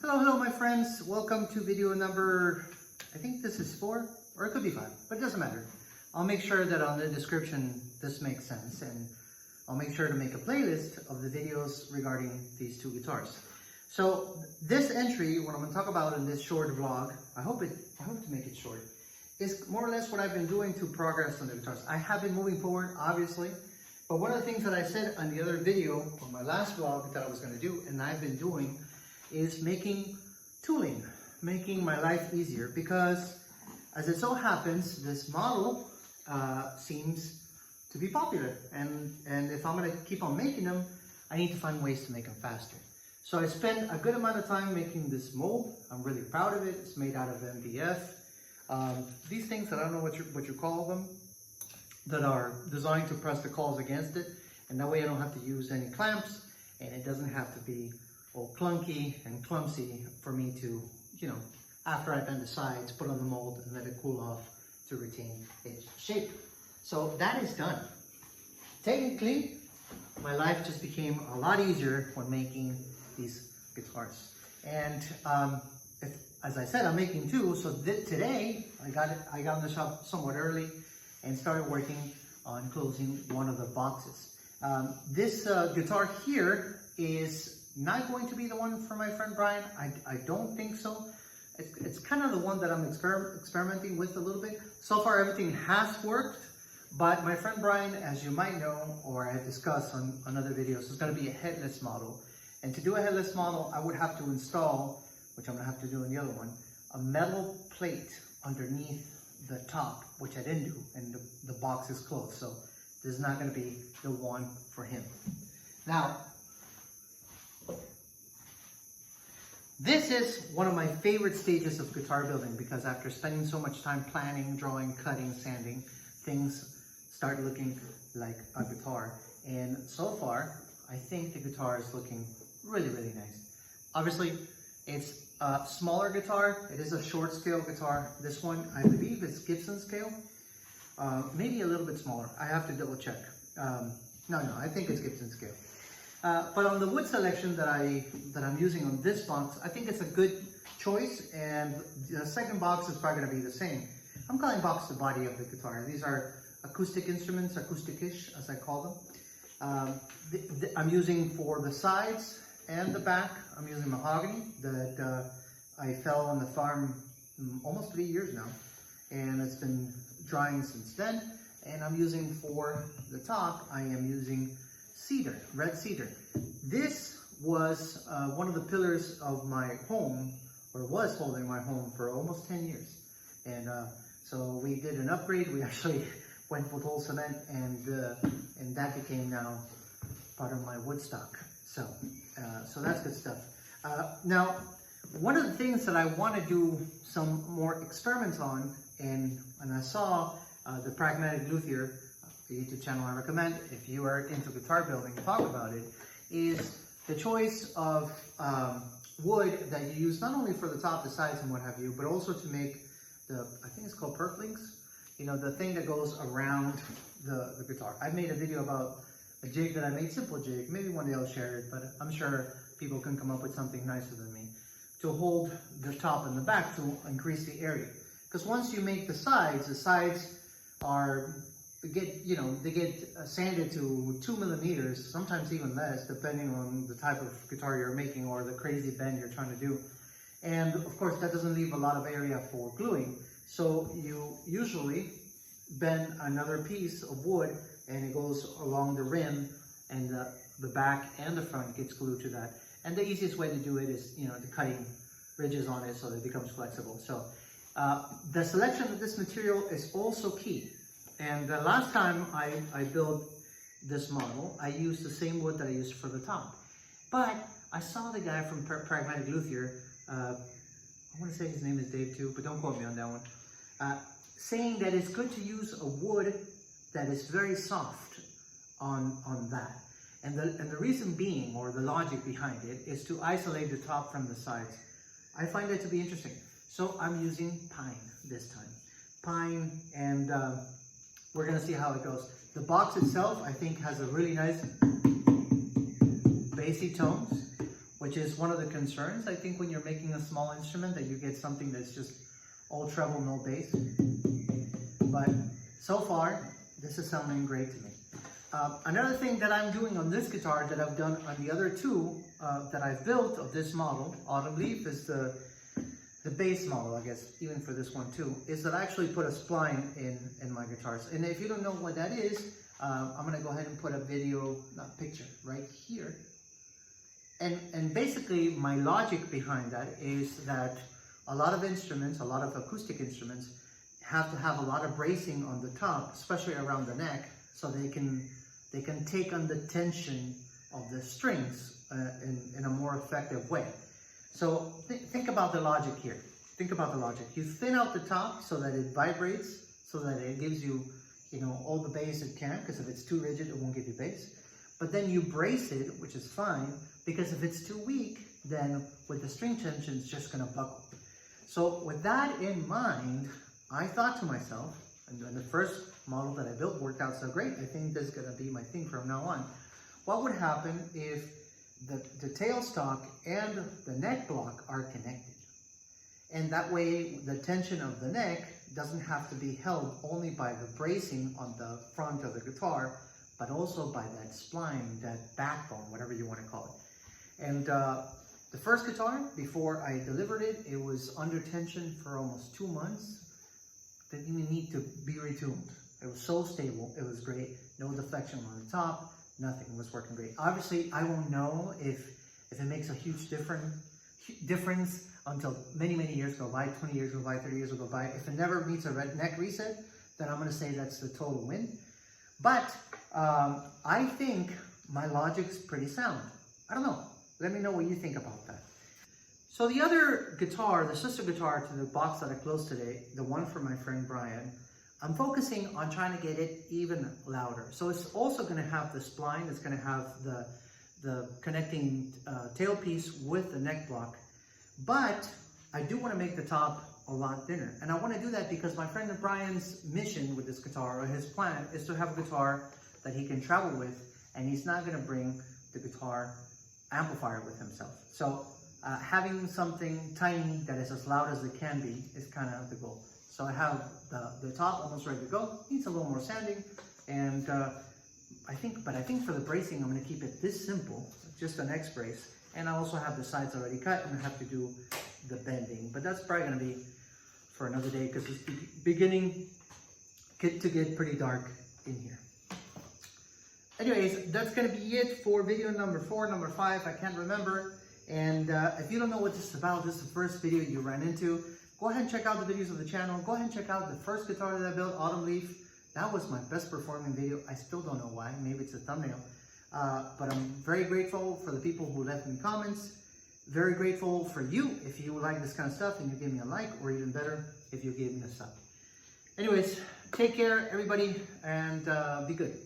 Hello my friends. Welcome to video number, I think this is 4 or it could be 5, but it doesn't matter. I'll make sure that on the description this makes sense, and I'll make sure to make a playlist of the videos regarding these two guitars. So this entry, what I'm going to talk about in this short vlog, I hope to make it short, is more or less what I've been doing to progress on the guitars. I have been moving forward, obviously, but one of the things that I said on the other video, on my last vlog that I was going to do, and I've been doing, is tooling, making my life easier, because as it so happens, this model seems to be popular, and if I'm going to keep on making them, I need to find ways to make them faster. So I spent a good amount of time making this mold. I'm really proud of it. It's made out of MDF. These things that I don't know what you call them, that are designed to press the calls against it, and that way I don't have to use any clamps, and it doesn't have to be all clunky and clumsy for me to, after I bend the sides, put on the mold and let it cool off to retain its shape. So that is done. Technically, my life just became a lot easier when making these guitars. And as I said, I'm making two. So today I got in the shop somewhat early and started working on closing one of the boxes. This guitar here is not going to be the one for my friend Brian. I don't think so. It's kind of the one that I'm experimenting with a little bit. So far everything has worked, but my friend Brian, as you might know, or I've discussed on other videos, is going to be a headless model. And to do a headless model, I would have to install, which I'm going to have to do in the other one, a metal plate underneath the top, which I didn't do, and the box is closed. So this is not going to be the one for him. Now, this is one of my favorite stages of guitar building, because after spending so much time planning, drawing, cutting, sanding, things start looking like a guitar. And so far, I think the guitar is looking really, really nice. Obviously, it's a smaller guitar. It is a short scale guitar. This one, I believe, is Gibson scale. Maybe a little bit smaller. I have to double check. No, I think it's Gibson scale. But on the wood selection that I'm using on this box, I think it's a good choice, and the second box is probably going to be the same. I'm calling box the body of the guitar. These are acoustic instruments, acoustic-ish as I call them. I'm using for the sides and the back, I'm using mahogany that I fell on the farm almost 3 years now, and it's been drying since then. And I'm using for the top, I am using cedar, red cedar. This was one of the pillars of my home, or was holding my home for almost 10 years. And so we did an upgrade. We actually went with whole cement, and that became now part of my wood stock. So that's good stuff. Now, one of the things that I want to do some more experiments on, and I saw the Pragmatic Luthier, the YouTube channel I recommend, if you are into guitar building, talk about it, is the choice of wood that you use not only for the top, the sides, and what have you, but also to make I think it's called perf links, the thing that goes around the guitar. I've made a video about a jig that I made, simple jig. Maybe one day I'll share it, but I'm sure people can come up with something nicer than me, to hold the top and the back to increase the area. Because once you make the sides they get sanded to 2 millimeters, sometimes even less, depending on the type of guitar you're making or the crazy bend you're trying to do. And of course, that doesn't leave a lot of area for gluing. So you usually bend another piece of wood, and it goes along the rim, and the back and the front gets glued to that. And the easiest way to do it is, the cutting ridges on it so that it becomes flexible. So the selection of this material is also key. And the last time I built this model, I used the same wood that I used for the top. But I saw the guy from Pragmatic Luthier, I want to say his name is Dave too, but don't quote me on that one, saying that it's good to use a wood that is very soft on that. And the reason being, or the logic behind it, is to isolate the top from the sides. I find that to be interesting. So I'm using pine this time. Pine, and we're going to see how it goes. The box itself, I think, has a really nice bassy tones. which is one of the concerns, I think, when you're making a small instrument, that you get something that's just all treble, no bass. But so far, this is sounding great to me. Another thing that I'm doing on this guitar that I've done on the other two that I've built of this model, Autumn Leaf, is the bass model, I guess, even for this one too, is that I actually put a spline in my guitars. And if you don't know what that is, I'm gonna go ahead and put a video, not picture, right here. And basically my logic behind that is that a lot of instruments, a lot of acoustic instruments, have to have a lot of bracing on the top, especially around the neck, so they can take on the tension of the strings in a more effective way. So think about the logic here. Think about the logic. You thin out the top so that it vibrates, so that it gives you, all the bass it can, because if it's too rigid, it won't give you bass. But then you brace it, which is fine, because if it's too weak, then with the string tension, it's just gonna buckle. So with that in mind, I thought to myself, and the first model that I built worked out so great, I think this is gonna be my thing from now on. What would happen if the tailstock and the neck block are connected? And that way, the tension of the neck doesn't have to be held only by the bracing on the front of the guitar, but also by that spline, that backbone, whatever you want to call it. And the first guitar, before I delivered it, it was under tension for almost 2 months. Didn't even need to be retuned. It was so stable, it was great. No deflection on the top, nothing, it was working great. Obviously, I won't know if it makes a huge difference until many, many years go by, 20 years go by, 30 years will go by. If it never meets a red neck reset, then I'm gonna say that's the total win. But I think my logic's pretty sound. I don't know, let me know what you think about that. So the other guitar, the sister guitar to the box that I closed today, the one from my friend Brian, I'm focusing on trying to get it even louder. So it's also gonna have the spline, it's gonna have the connecting tailpiece with the neck block. But I do want to make the top a lot thinner. And I want to do that because my friend Brian's mission with this guitar, or his plan, is to have a guitar that he can travel with, and he's not going to bring the guitar amplifier with himself. So having something tiny that is as loud as it can be is kind of the goal. So I have the top almost ready to go. Needs a little more sanding, and I think for the bracing, I'm going to keep it this simple, just an X brace. And I also have the sides already cut, and I have to do the bending. But that's probably going to be for another day, because it's beginning to get pretty dark in here. Anyways, that's going to be it for video number 4, number 5, I can't remember. And if you don't know what this is about, this is the first video you ran into, go ahead and check out the videos of the channel. Go ahead and check out the first guitar that I built, Autumn Leaf. That was my best performing video. I still don't know why. Maybe it's a thumbnail. But I'm very grateful for the people who left me comments. Very grateful for you if you like this kind of stuff and you give me a like, or even better, if you gave me a sub. Anyways, take care, everybody, and be good.